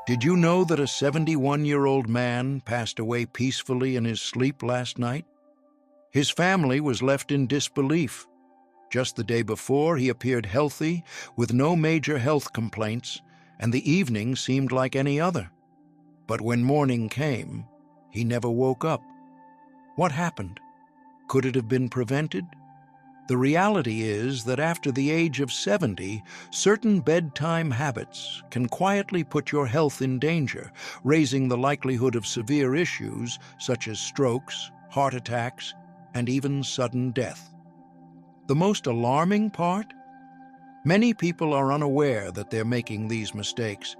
Did you know that a 71-year-old man passed away peacefully in his sleep last night? His family was left in disbelief. Just the day before, he appeared healthy, with no major health complaints, and the evening seemed like any other. But when morning came, he never woke up. What happened? Could it have been prevented? The reality is that after the age of 70, certain bedtime habits can quietly put your health in danger, raising the likelihood of severe issues such as strokes, heart attacks, and even sudden death. The most alarming part? Many people are unaware that they're making these mistakes.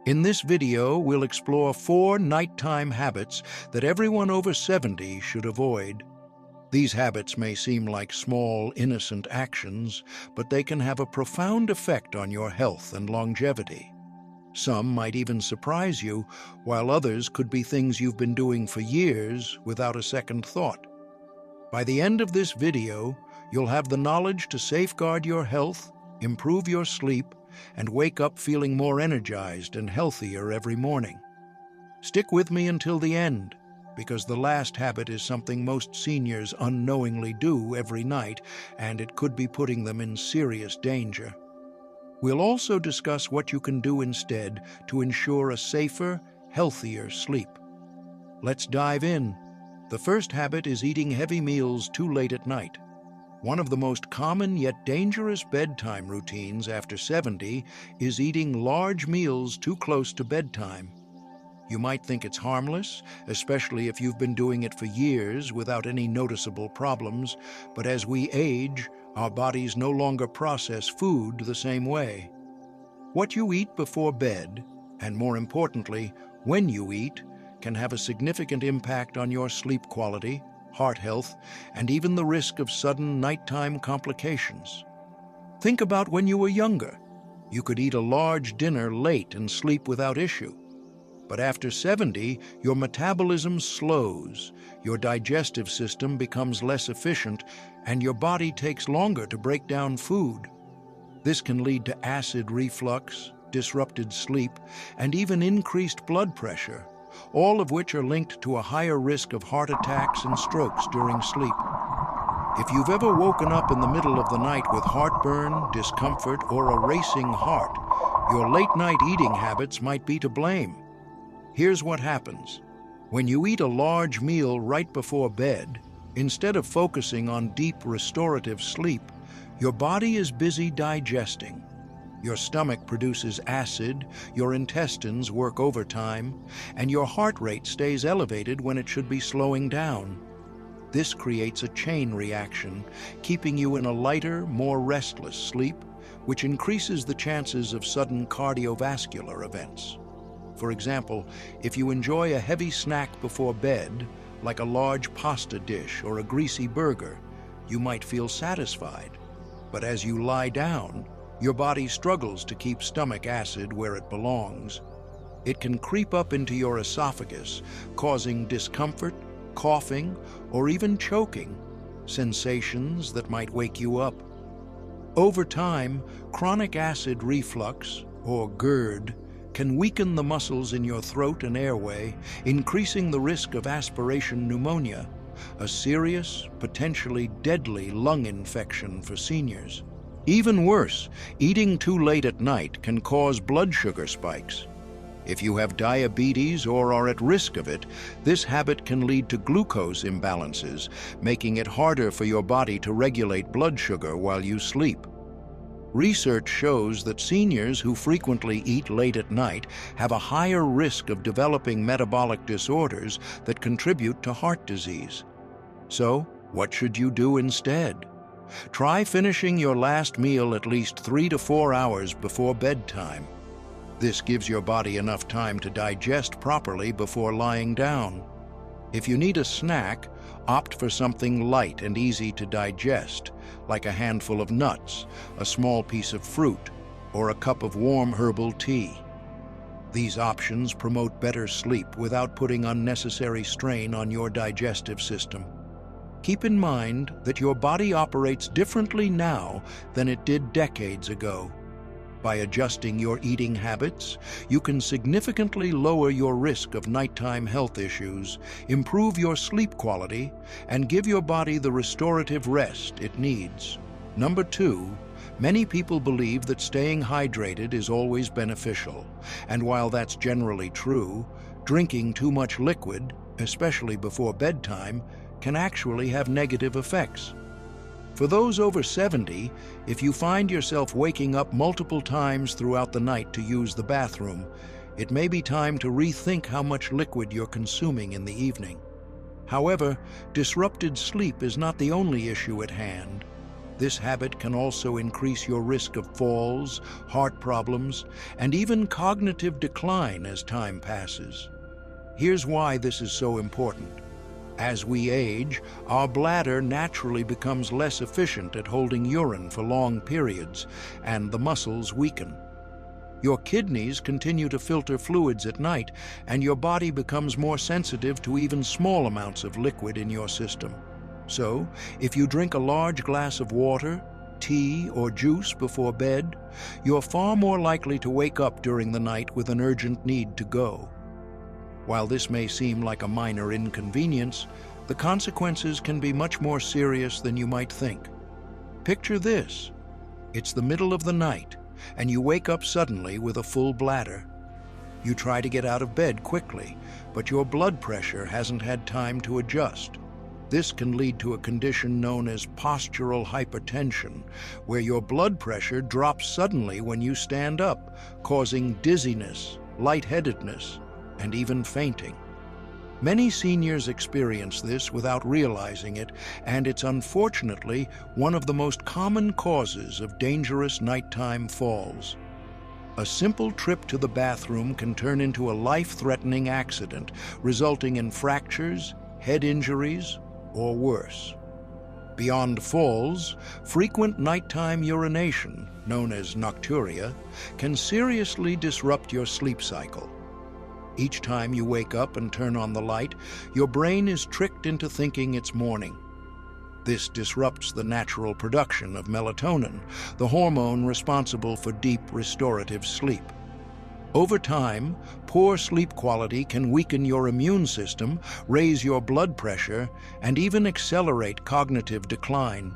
In this video, we'll explore 4 nighttime habits that everyone over 70 should avoid. These habits may seem like small, innocent actions, but they can have a profound effect on your health and longevity. Some might even surprise you, while others could be things you've been doing for years without a second thought. By the end of this video, you'll have the knowledge to safeguard your health, improve your sleep, and wake up feeling more energized and healthier every morning. Stick with me until the end, because the last habit is something most seniors unknowingly do every night, and it could be putting them in serious danger. We'll also discuss what you can do instead to ensure a safer, healthier sleep. Let's dive in. The first habit is eating heavy meals too late at night. One of the most common yet dangerous bedtime routines after 70 is eating large meals too close to bedtime. You might think it's harmless, especially if you've been doing it for years without any noticeable problems, but as we age, our bodies no longer process food the same way. What you eat before bed, and more importantly, when you eat, can have a significant impact on your sleep quality, heart health, and even the risk of sudden nighttime complications. Think about when you were younger. You could eat a large dinner late and sleep without issue. But after 70, your metabolism slows, your digestive system becomes less efficient, and your body takes longer to break down food. This can lead to acid reflux, disrupted sleep, and even increased blood pressure, all of which are linked to a higher risk of heart attacks and strokes during sleep. If you've ever woken up in the middle of the night with heartburn, discomfort, or a racing heart, your late-night eating habits might be to blame. Here's what happens. When you eat a large meal right before bed, instead of focusing on deep restorative sleep, your body is busy digesting. Your stomach produces acid, your intestines work overtime, and your heart rate stays elevated when it should be slowing down. This creates a chain reaction, keeping you in a lighter, more restless sleep, which increases the chances of sudden cardiovascular events. For example, if you enjoy a heavy snack before bed, like a large pasta dish or a greasy burger, you might feel satisfied. But as you lie down, your body struggles to keep stomach acid where it belongs. It can creep up into your esophagus, causing discomfort, coughing, or even choking, sensations that might wake you up. Over time, chronic acid reflux, or GERD, can weaken the muscles in your throat and airway, increasing the risk of aspiration pneumonia, a serious, potentially deadly lung infection for seniors. Even worse, eating too late at night can cause blood sugar spikes. If you have diabetes or are at risk of it, this habit can lead to glucose imbalances, making it harder for your body to regulate blood sugar while you sleep. Research shows that seniors who frequently eat late at night have a higher risk of developing metabolic disorders that contribute to heart disease. So, what should you do instead? Try finishing your last meal at least 3 to 4 hours before bedtime. This gives your body enough time to digest properly before lying down. If you need a snack, opt for something light and easy to digest, like a handful of nuts, a small piece of fruit, or a cup of warm herbal tea. These options promote better sleep without putting unnecessary strain on your digestive system. Keep in mind that your body operates differently now than it did decades ago. By adjusting your eating habits, you can significantly lower your risk of nighttime health issues, improve your sleep quality, and give your body the restorative rest it needs. Number 2, many people believe that staying hydrated is always beneficial, and while that's generally true, drinking too much liquid, especially before bedtime, can actually have negative effects. For those over 70, if you find yourself waking up multiple times throughout the night to use the bathroom, it may be time to rethink how much liquid you're consuming in the evening. However, disrupted sleep is not the only issue at hand. This habit can also increase your risk of falls, heart problems, and even cognitive decline as time passes. Here's why this is so important. As we age, our bladder naturally becomes less efficient at holding urine for long periods, and the muscles weaken. Your kidneys continue to filter fluids at night, and your body becomes more sensitive to even small amounts of liquid in your system. So, if you drink a large glass of water, tea, or juice before bed, you're far more likely to wake up during the night with an urgent need to go. While this may seem like a minor inconvenience, the consequences can be much more serious than you might think. Picture this. It's the middle of the night, and you wake up suddenly with a full bladder. You try to get out of bed quickly, but your blood pressure hasn't had time to adjust. This can lead to a condition known as postural hypertension, where your blood pressure drops suddenly when you stand up, causing dizziness, lightheadedness, and even fainting. Many seniors experience this without realizing it, and it's unfortunately one of the most common causes of dangerous nighttime falls. A simple trip to the bathroom can turn into a life-threatening accident, resulting in fractures, head injuries, or worse. Beyond falls, frequent nighttime urination, known as nocturia, can seriously disrupt your sleep cycle. Each time you wake up and turn on the light, your brain is tricked into thinking it's morning. This disrupts the natural production of melatonin, the hormone responsible for deep restorative sleep. Over time, poor sleep quality can weaken your immune system, raise your blood pressure, and even accelerate cognitive decline.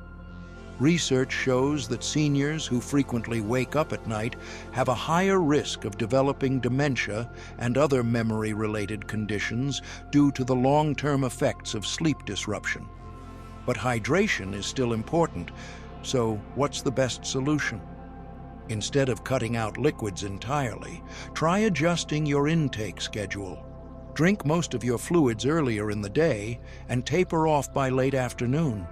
Research shows that seniors who frequently wake up at night have a higher risk of developing dementia and other memory-related conditions due to the long-term effects of sleep disruption. But hydration is still important, so what's the best solution? Instead of cutting out liquids entirely, try adjusting your intake schedule. Drink most of your fluids earlier in the day and taper off by late afternoon.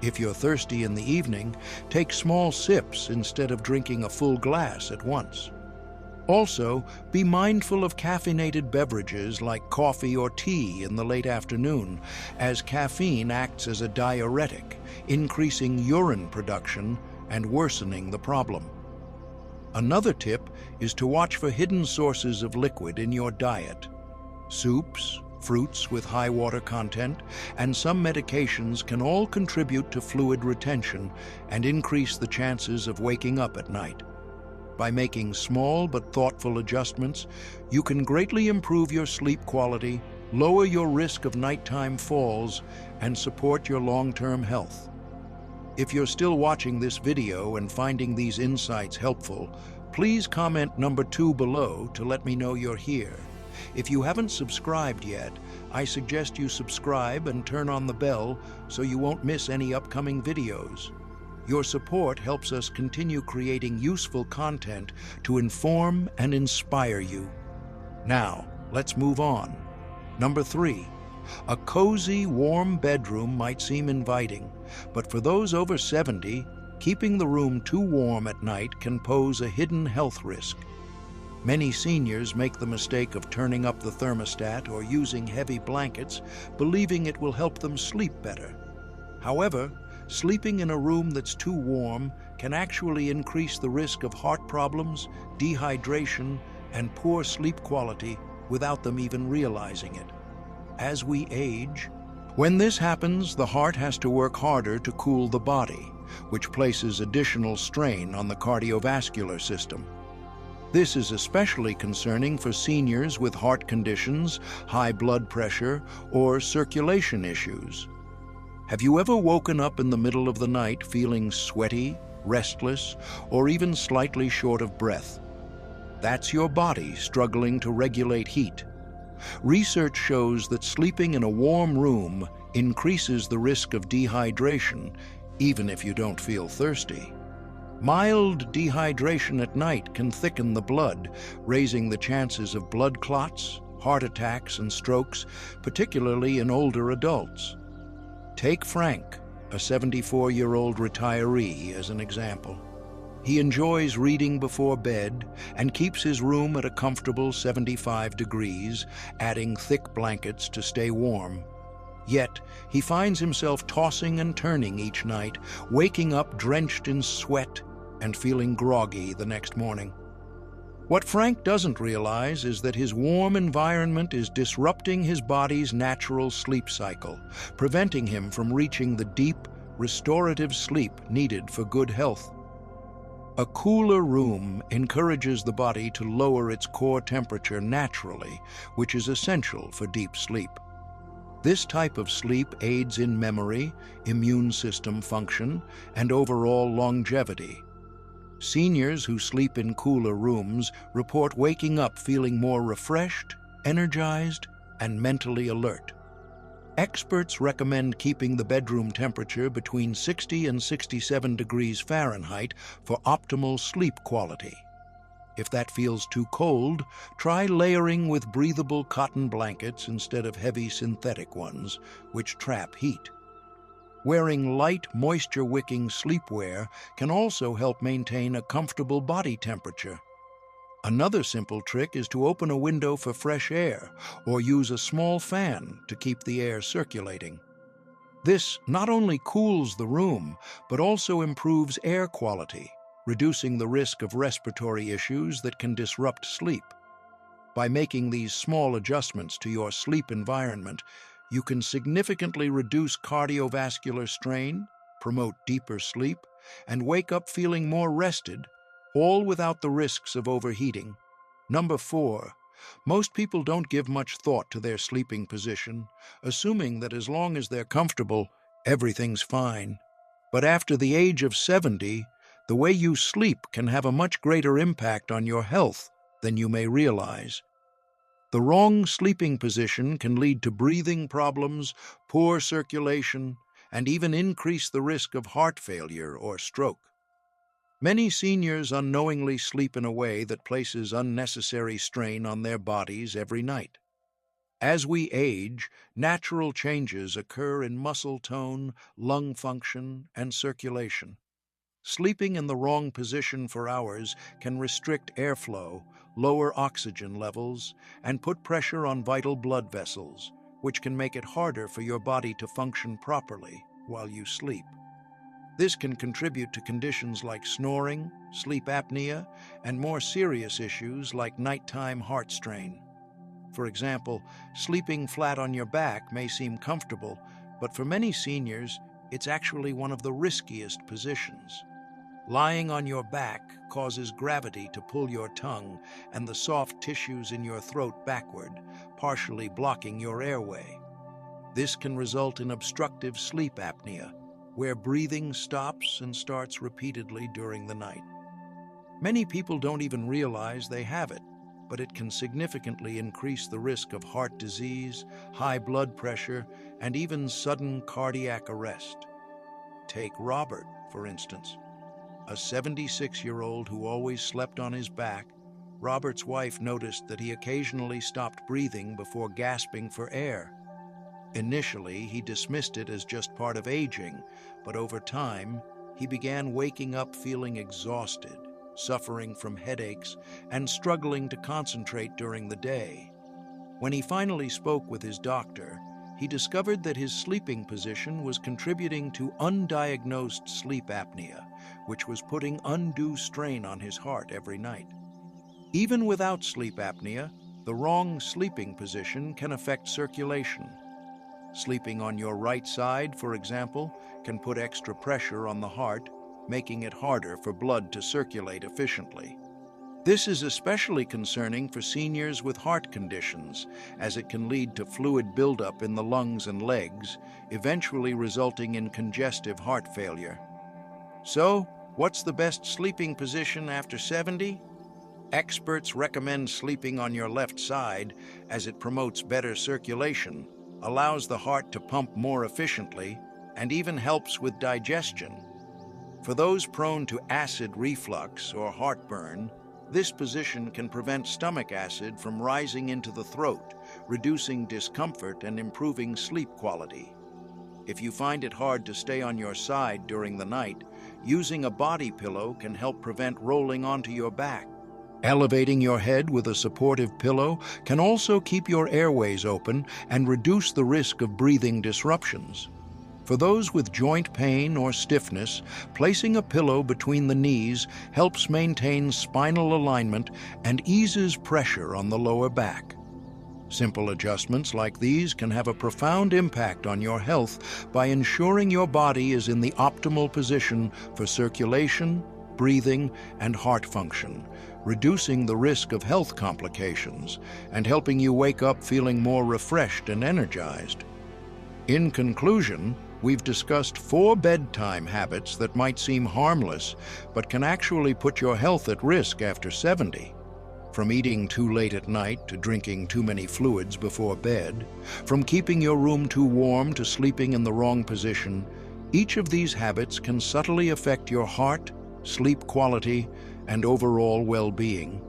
If you're thirsty in the evening, take small sips instead of drinking a full glass at once. Also, be mindful of caffeinated beverages like coffee or tea in the late afternoon, as caffeine acts as a diuretic, increasing urine production and worsening the problem. Another tip is to watch for hidden sources of liquid in your diet. Soups, fruits with high water content, and some medications can all contribute to fluid retention and increase the chances of waking up at night. By making small but thoughtful adjustments, you can greatly improve your sleep quality, lower your risk of nighttime falls, and support your long-term health. If you're still watching this video and finding these insights helpful, please comment number 2 below to let me know you're here. If you haven't subscribed yet, I suggest you subscribe and turn on the bell so you won't miss any upcoming videos. Your support helps us continue creating useful content to inform and inspire you. Now, let's move on. Number 3, a cozy, warm bedroom might seem inviting, but for those over 70, keeping the room too warm at night can pose a hidden health risk. Many seniors make the mistake of turning up the thermostat or using heavy blankets, believing it will help them sleep better. However, sleeping in a room that's too warm can actually increase the risk of heart problems, dehydration, and poor sleep quality without them even realizing it. As we age, when this happens, the heart has to work harder to cool the body, which places additional strain on the cardiovascular system. This is especially concerning for seniors with heart conditions, high blood pressure, or circulation issues. Have you ever woken up in the middle of the night feeling sweaty, restless, or even slightly short of breath? That's your body struggling to regulate heat. Research shows that sleeping in a warm room increases the risk of dehydration, even if you don't feel thirsty. Mild dehydration at night can thicken the blood, raising the chances of blood clots, heart attacks, and strokes, particularly in older adults. Take Frank, a 74-year-old retiree, as an example. He enjoys reading before bed and keeps his room at a comfortable 75 degrees, adding thick blankets to stay warm. Yet, he finds himself tossing and turning each night, waking up drenched in sweat and feeling groggy the next morning. What Frank doesn't realize is that his warm environment is disrupting his body's natural sleep cycle, preventing him from reaching the deep, restorative sleep needed for good health. A cooler room encourages the body to lower its core temperature naturally, which is essential for deep sleep. This type of sleep aids in memory, immune system function, and overall longevity. Seniors who sleep in cooler rooms report waking up feeling more refreshed, energized, and mentally alert. Experts recommend keeping the bedroom temperature between 60 and 67 degrees Fahrenheit for optimal sleep quality. If that feels too cold, try layering with breathable cotton blankets instead of heavy synthetic ones, which trap heat. Wearing light, moisture-wicking sleepwear can also help maintain a comfortable body temperature. Another simple trick is to open a window for fresh air or use a small fan to keep the air circulating. This not only cools the room, but also improves air quality, reducing the risk of respiratory issues that can disrupt sleep. By making these small adjustments to your sleep environment, you can significantly reduce cardiovascular strain, promote deeper sleep, and wake up feeling more rested, all without the risks of overheating. Number 4, most people don't give much thought to their sleeping position, assuming that as long as they're comfortable, everything's fine. But after the age of 70, the way you sleep can have a much greater impact on your health than you may realize. The wrong sleeping position can lead to breathing problems, poor circulation, and even increase the risk of heart failure or stroke. Many seniors unknowingly sleep in a way that places unnecessary strain on their bodies every night. As we age, natural changes occur in muscle tone, lung function, and circulation. Sleeping in the wrong position for hours can restrict airflow, lower oxygen levels, and put pressure on vital blood vessels, which can make it harder for your body to function properly while you sleep. This can contribute to conditions like snoring, sleep apnea, and more serious issues like nighttime heart strain. For example, sleeping flat on your back may seem comfortable, but for many seniors, it's actually one of the riskiest positions. Lying on your back causes gravity to pull your tongue and the soft tissues in your throat backward, partially blocking your airway. This can result in obstructive sleep apnea, where breathing stops and starts repeatedly during the night. Many people don't even realize they have it, but it can significantly increase the risk of heart disease, high blood pressure, and even sudden cardiac arrest. Take Robert, for instance. A 76-year-old who always slept on his back. Robert's wife noticed that he occasionally stopped breathing before gasping for air. Initially, he dismissed it as just part of aging, but over time, he began waking up feeling exhausted, suffering from headaches, and struggling to concentrate during the day. When he finally spoke with his doctor, he discovered that his sleeping position was contributing to undiagnosed sleep apnea, which was putting undue strain on his heart every night. Even without sleep apnea, the wrong sleeping position can affect circulation. Sleeping on your right side, for example, can put extra pressure on the heart, making it harder for blood to circulate efficiently. This is especially concerning for seniors with heart conditions, as it can lead to fluid buildup in the lungs and legs, eventually resulting in congestive heart failure. So, what's the best sleeping position after 70? Experts recommend sleeping on your left side as it promotes better circulation, allows the heart to pump more efficiently, and even helps with digestion. For those prone to acid reflux or heartburn, this position can prevent stomach acid from rising into the throat, reducing discomfort and improving sleep quality. If you find it hard to stay on your side during the night, using a body pillow can help prevent rolling onto your back. Elevating your head with a supportive pillow can also keep your airways open and reduce the risk of breathing disruptions. For those with joint pain or stiffness, placing a pillow between the knees helps maintain spinal alignment and eases pressure on the lower back. Simple adjustments like these can have a profound impact on your health by ensuring your body is in the optimal position for circulation, breathing, and heart function, reducing the risk of health complications and helping you wake up feeling more refreshed and energized. In conclusion, we've discussed 4 bedtime habits that might seem harmless, but can actually put your health at risk after 70. From eating too late at night to drinking too many fluids before bed, from keeping your room too warm to sleeping in the wrong position, each of these habits can subtly affect your heart, sleep quality, and overall well-being.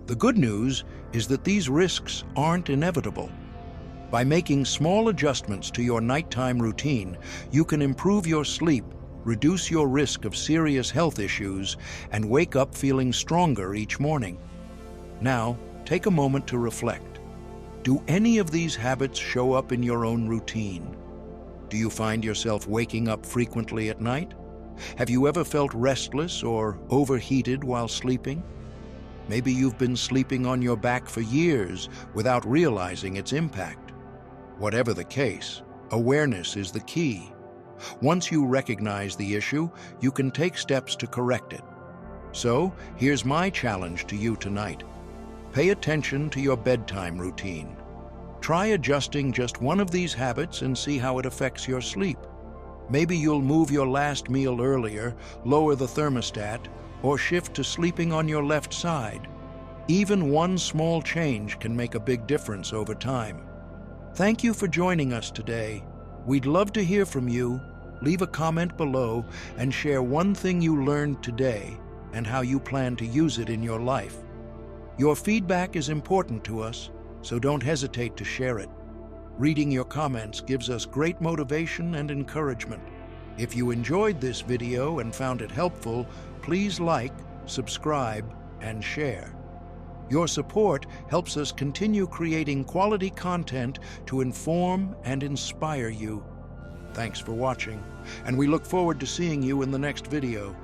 The good news is that these risks aren't inevitable. By making small adjustments to your nighttime routine, you can improve your sleep, reduce your risk of serious health issues, and wake up feeling stronger each morning. Now, take a moment to reflect. Do any of these habits show up in your own routine? Do you find yourself waking up frequently at night? Have you ever felt restless or overheated while sleeping? Maybe you've been sleeping on your back for years without realizing its impact. Whatever the case, awareness is the key. Once you recognize the issue, you can take steps to correct it. So, here's my challenge to you tonight. Pay attention to your bedtime routine. Try adjusting just one of these habits and see how it affects your sleep. Maybe you'll move your last meal earlier, lower the thermostat, or shift to sleeping on your left side. Even one small change can make a big difference over time. Thank you for joining us today. We'd love to hear from you. Leave a comment below and share one thing you learned today and how you plan to use it in your life. Your feedback is important to us, so don't hesitate to share it. Reading your comments gives us great motivation and encouragement. If you enjoyed this video and found it helpful, please like, subscribe, and share. Your support helps us continue creating quality content to inform and inspire you. Thanks for watching, and we look forward to seeing you in the next video.